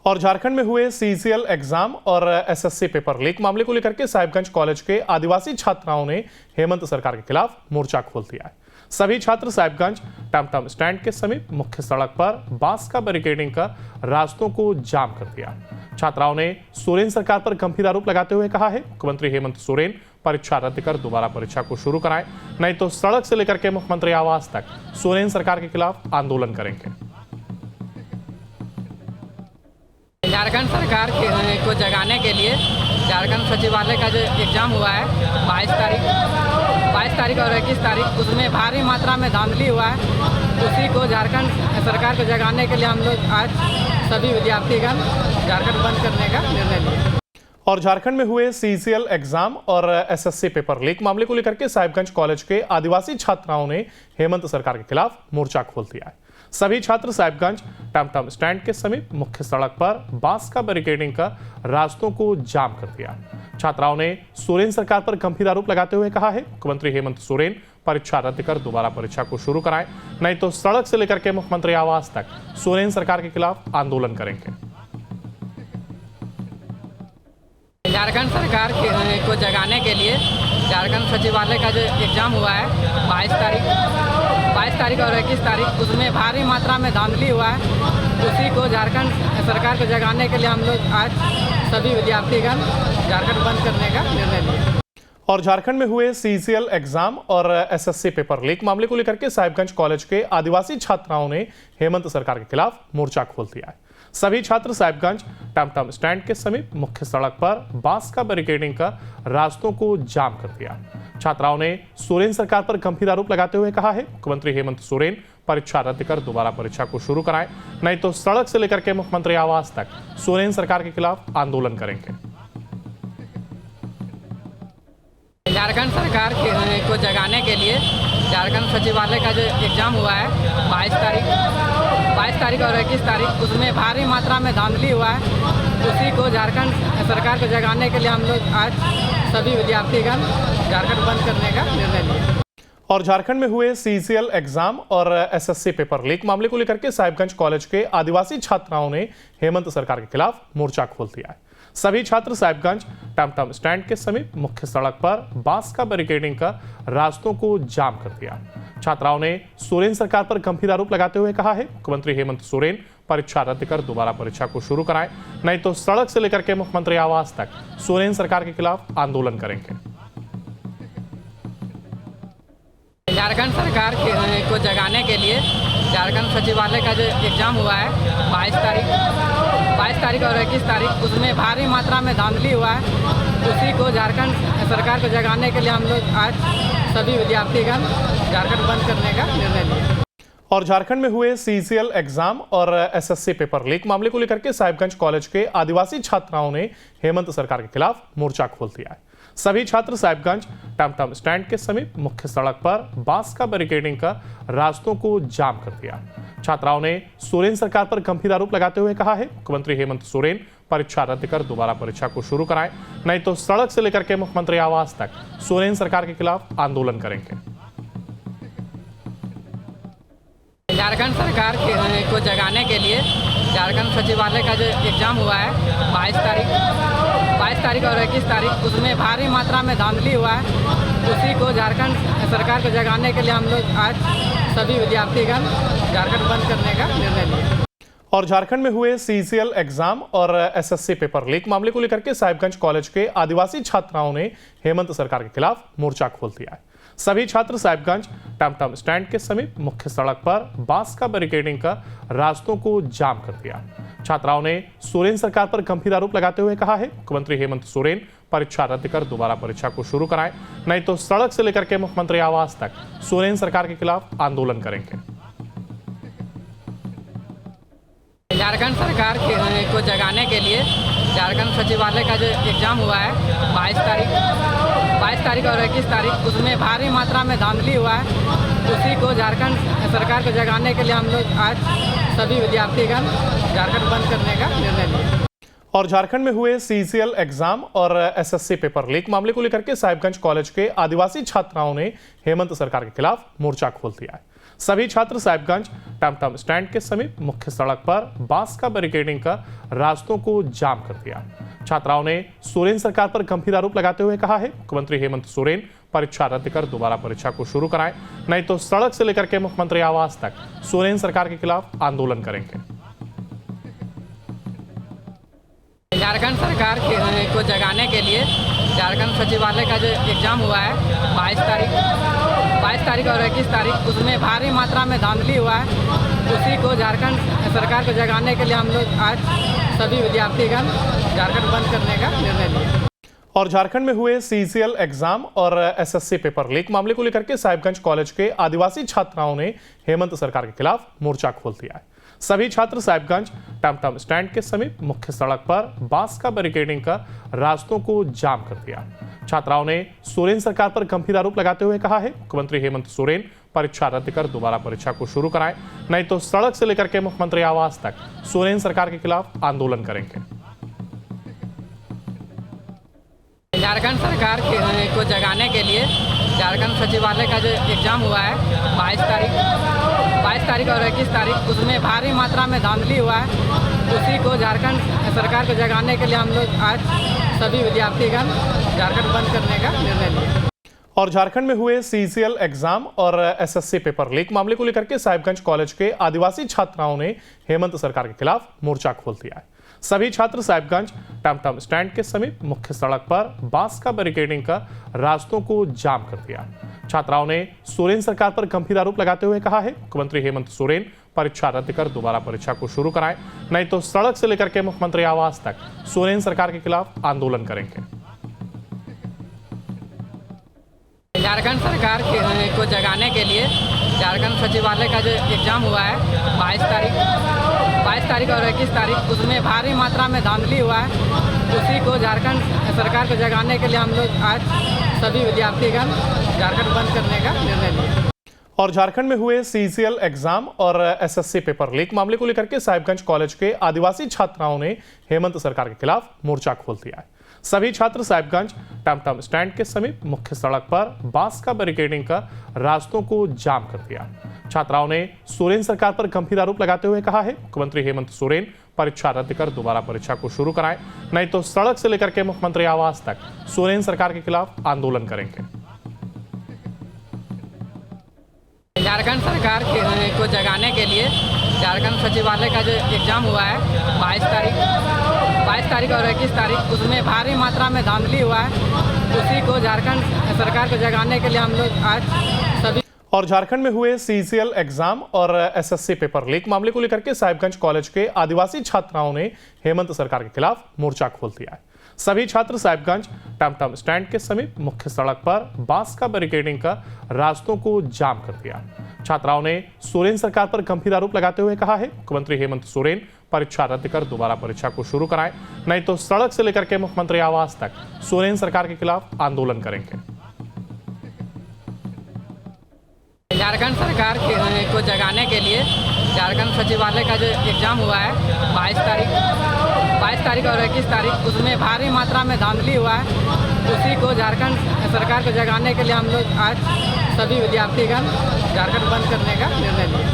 और झारखंड में हुए सीजीएल एग्जाम और एसएससी पेपर लीक मामले को लेकर के साहिबगंज कॉलेज के आदिवासी छात्राओं ने हेमंत सरकार के खिलाफ मोर्चा खोल दिया है। सभी छात्र साहिबगंज टमटम स्टैंड के समीप मुख्य सड़क पर बांस का बैरिकेडिंग कर रास्तों को जाम कर दिया। छात्राओं ने सोरेन सरकार पर गंभीर आरोप लगाते हुए कहा है, मुख्यमंत्री हेमंत सोरेन परीक्षा रद्द कर दोबारा परीक्षा को शुरू कराएं, नहीं तो सड़क से लेकर के मुख्यमंत्री आवास तक सोरेन सरकार के खिलाफ आंदोलन करेंगे। झारखंड सरकार को जगाने के लिए झारखंड सचिवालय का जो एग्ज़ाम हुआ है 22 तारीख और 21 तारीख, उसमें भारी मात्रा में धांधली हुआ है। उसी को झारखंड सरकार को जगाने के लिए हम लोग आज सभी विद्यार्थीगण झारखंड बंद करने का निर्णय लिया। और झारखंड में हुए सीजीएल एग्जाम और एसएससी पेपर लीक मामले को लेकर के साहिबगंज कॉलेज के आदिवासी छात्राओं ने हेमंत सरकार के खिलाफ मोर्चा खोल दिया है। सभी छात्र साहिबगंज टमटम स्टैंड के समीप मुख्य सड़क पर बांस का बैरिकेडिंग कर रास्तों को जाम कर दिया। छात्राओं ने सोरेन सरकार पर गंभीर आरोप लगाते हुए कहा है, मुख्यमंत्री हेमंत सोरेन परीक्षा रद्द कर दोबारा परीक्षा को शुरू कराएं, नहीं तो सड़क से लेकर के मुख्यमंत्री आवास तक सोरेन सरकार के खिलाफ आंदोलन करेंगे। झारखंड सरकार को जगाने के लिए झारखंड सचिवालय का जो एग्ज़ाम हुआ है 22 तारीख और 21 तारीख, उसमें भारी मात्रा में धांधली हुआ है। उसी को झारखंड सरकार को जगाने के लिए हम लोग आज सभी विद्यार्थीगण झारखंड बंद करने का निर्णय लिया। और झारखंड में हुए सीजीएल एग्जाम और एसएससी पेपर लीक मामले को लेकर के साहिबगंज कॉलेज के आदिवासी छात्राओं ने हेमंत सरकार के खिलाफ मोर्चा खोल दिया है। सभी छात्र साहिबगंज टमटम स्टैंड के समीप मुख्य सड़क पर बांस का बैरिकेडिंग कर रास्तों को जाम कर दिया। छात्राओं ने सोरेन सरकार पर गंभीर आरोप लगाते हुए कहा है, मुख्यमंत्री हेमंत सोरेन परीक्षा रद्द कर दोबारा परीक्षा को शुरू कराएं, नहीं तो सड़क से लेकर के मुख्यमंत्री आवास तक सोरेन सरकार के खिलाफ आंदोलन करेंगे। झारखंड सरकार को जगाने के लिए झारखंड सचिवालय का जो एग्ज़ाम हुआ है 22 तारीख और 21 तारीख, उसमें भारी मात्रा में धांधली हुआ है। उसी को झारखंड सरकार को जगाने के लिए हम लोग आज सभी विद्यार्थीगण झारखंड बंद करने का निर्णय लिया। और झारखंड में हुए सीजीएल एग्जाम और एसएससी पेपर लीक मामले को लेकर के साहिबगंज कॉलेज के आदिवासी छात्राओं ने हेमंत सरकार के खिलाफ मोर्चा खोल दिया है। सभी छात्र साहिबगंज टमटम स्टैंड के समीप मुख्य सड़क पर बांस का बैरिकेडिंग कर रास्तों को जाम कर दिया। छात्राओं ने सोरेन सरकार पर गंभीर आरोप लगाते हुए कहा है, मुख्यमंत्री हेमंत सोरेन परीक्षा रद्द कर दोबारा परीक्षा को शुरू कराएं, नहीं तो सड़क से लेकर के मुख्यमंत्री आवास तक सोरेन सरकार के खिलाफ आंदोलन करेंगे। झारखंड सरकार को जगाने के लिए झारखंड सचिवालय का जो एग्ज़ाम हुआ है 22 तारीख और 21 तारीख, उसमें भारी मात्रा में धांधली हुआ है। उसी को झारखंड सरकार को जगाने के लिए हम लोग आज सभी विद्यार्थीगण झारखंड बंद करने का निर्णय लिया। और झारखंड में हुए सीजीएल एग्जाम और एसएससी पेपर लीक मामले को लेकर के साहिबगंज कॉलेज के आदिवासी छात्राओं ने हेमंत सरकार के खिलाफ मोर्चा खोल दिया है। सभी छात्र साहिबगंज टमटम स्टैंड के समीप मुख्य सड़क पर बांस का बैरिकेडिंग कर रास्तों को जाम कर दिया। छात्राओं ने सोरेन सरकार पर गंभीर आरोप लगाते हुए कहा है, मुख्यमंत्री हेमंत सोरेन परीक्षा रद्द कर दोबारा परीक्षा को शुरू कराएं, नहीं तो सड़क से लेकर के मुख्यमंत्री आवास तक सोरेन सरकार के खिलाफ आंदोलन करेंगे। झारखंड सरकार को जगाने के लिए झारखंड सचिवालय का जो एग्ज़ाम हुआ है 22 तारीख और 21 तारीख, उसमें भारी मात्रा में धांधली हुआ है। उसी को झारखंड सरकार को जगाने के लिए हम लोग आज सभी विद्यार्थीगण झारखंड बंद करने का निर्णय लिया। और झारखंड में हुए सीजीएल एग्जाम और एसएससी पेपर लीक मामले को लेकर के साहिबगंज कॉलेज के आदिवासी छात्राओं ने हेमंत सरकार के खिलाफ मोर्चा खोल दिया है। सभी छात्र साहिबगंज टमटम स्टैंड के समीप मुख्य सड़क पर बांस का बैरिकेडिंग कर रास्तों को जाम कर दिया। छात्राओं ने सोरेन सरकार पर गंभीर आरोप लगाते हुए कहा है, मुख्यमंत्री हेमंत सोरेन परीक्षा रद्द कर दोबारा परीक्षा को शुरू कराएं, नहीं तो सड़क से लेकर के मुख्यमंत्री आवास तक सोरेन सरकार के खिलाफ आंदोलन करेंगे। झारखंड सरकार को जगाने के लिए झारखंड सचिवालय का जो एग्ज़ाम हुआ है 22 तारीख और 21 तारीख, उसमें भारी मात्रा में धांधली हुआ है। उसी को झारखंड सरकार को जगाने के लिए हम लोग आज सभी विद्यार्थीगण झारखंड बंद करने का निर्णय लिया। और झारखंड में हुए सीजीएल एग्जाम और एसएससी पेपर लीक मामले को लेकर के साहिबगंज कॉलेज के आदिवासी छात्राओं ने हेमंत सरकार के खिलाफ मोर्चा खोल दिया है। सभी छात्र साहिबगंज टमटम स्टैंड के समीप मुख्य सड़क पर बांस का बैरिकेडिंग कर रास्तों को जाम कर दिया। छात्राओं ने सोरेन सरकार पर गंभीर आरोप लगाते हुए कहा है, मुख्यमंत्री हेमंत सोरेन परीक्षा रद्द कर दोबारा परीक्षा को शुरू कराएं, नहीं तो सड़क से लेकर के मुख्यमंत्री आवास तक सोरेन सरकार के खिलाफ आंदोलन करेंगे। झारखंड सरकार को जगाने के लिए झारखंड सचिवालय का जो एग्ज़ाम हुआ है 22 तारीख और 21 तारीख, उसमें भारी मात्रा में धांधली हुआ है। उसी को झारखंड सरकार को जगाने के लिए हम लोग आज सभी विद्यार्थीगण झारखंड बंद करने का निर्णय लिया। और झारखंड में हुए सीजीएल एग्जाम और एसएससी पेपर लीक मामले को लेकर के साहिबगंज कॉलेज के आदिवासी छात्राओं ने हेमंत सरकार के खिलाफ मोर्चा खोल दिया है। सभी छात्र साहिबगंज टमटम स्टैंड के समीप मुख्य सड़क पर बांस का बैरिकेडिंग कर रास्तों को जाम कर दिया। छात्राओं ने सोरेन सरकार पर गंभीर आरोप लगाते हुए कहा है, मुख्यमंत्री हेमंत सोरेन परीक्षा रद्द कर दोबारा परीक्षा को शुरू कराएं, नहीं तो सड़क से लेकर के मुख्यमंत्री आवास तक सोरेन सरकार के खिलाफ आंदोलन करेंगे। झारखंड सरकार को जगाने के लिए झारखंड सचिवालय का जो एग्ज़ाम हुआ है 22 तारीख और 21 तारीख, उसमें भारी मात्रा में धांधली हुआ है। उसी को झारखंड सरकार को जगाने के लिए हम लोग आज सभी विद्यार्थीगण झारखंड बंद करने का निर्णय लिया। और झारखंड में हुए सीजीएल एग्जाम और एसएससी पेपर लीक मामले को लेकर के साहिबगंज कॉलेज के आदिवासी छात्राओं ने हेमंत सरकार के खिलाफ मोर्चा खोल दिया है। सभी छात्र साहिबगंज टमटम स्टैंड के समीप मुख्य सड़क पर बांस का बैरिकेडिंग कर रास्तों को जाम कर दिया। छात्राओं ने सोरेन सरकार पर गंभीर आरोप लगाते हुए कहा है, मुख्यमंत्री हेमंत सोरेन परीक्षा रद्द कर दोबारा परीक्षा को शुरू कराएं, नहीं तो सड़क से लेकर के मुख्यमंत्री आवास तक सोरेन सरकार के खिलाफ आंदोलन करेंगे। झारखंड सरकार को जगाने के लिए झारखंड सचिवालय का जो एग्ज़ाम हुआ है 22 तारीख और 21 तारीख, उसमें भारी मात्रा में धांधली हुआ है। उसी को झारखंड सरकार को जगाने के लिए हम लोग आज सभी विद्यार्थीगण झारखंड बंद करने का निर्णय लिया। और झारखंड में हुए सीजीएल एग्जाम और एसएससी पेपर लीक मामले को लेकर के साहिबगंज कॉलेज के आदिवासी छात्राओं ने हेमंत सरकार के खिलाफ मोर्चा खोल दिया है। सभी छात्र साहिबगंज टमटम स्टैंड के समीप मुख्य सड़क पर बांस का बैरिकेडिंग कर रास्तों को जाम कर दिया। छात्राओं ने सोरेन सरकार पर गंभीर आरोप लगाते हुए कहा है, मुख्यमंत्री हेमंत सोरेन परीक्षा रद्द कर दोबारा परीक्षा को शुरू कराएं, नहीं तो सड़क से लेकर के मुख्यमंत्री आवास तक सोरेन सरकार के खिलाफ आंदोलन करेंगे। झारखंड सरकार को जगाने के लिए झारखंड सचिवालय का जो एग्ज़ाम हुआ है 22 तारीख और 21 तारीख, उसमें भारी मात्रा में धांधली हुआ है। उसी को झारखंड सरकार को जगाने के लिए हम लोग आज सभी। और झारखंड में हुए सीजीएल एग्जाम और एसएससी पेपर लीक मामले को लेकर के साहिबगंज कॉलेज के आदिवासी छात्राओं ने हेमंत सरकार के खिलाफ मोर्चा खोल दिया है। सभी छात्र साहिबगंज टमटम स्टैंड के समीप मुख्य सड़क पर बांस का बैरिकेडिंग कर रास्तों को जाम कर दिया। छात्राओं ने सोरेन सरकार पर गंभीर आरोप लगाते हुए कहा है, मुख्यमंत्री हेमंत सोरेन परीक्षा रद्द कर दोबारा परीक्षा को शुरू कराएं, नहीं तो सड़क से लेकर के मुख्यमंत्री आवास तक सोरेन सरकार के खिलाफ आंदोलन करेंगे। झारखंड सरकार को जगाने के लिए झारखंड सचिवालय का जो एग्ज़ाम हुआ है 22 तारीख और 21 तारीख, उसमें भारी मात्रा में धांधली हुआ है। उसी को झारखंड सरकार को जगाने के लिए हम लोग आज सभी विद्यार्थीगण झारखंड बंद करने का निर्णय लिया।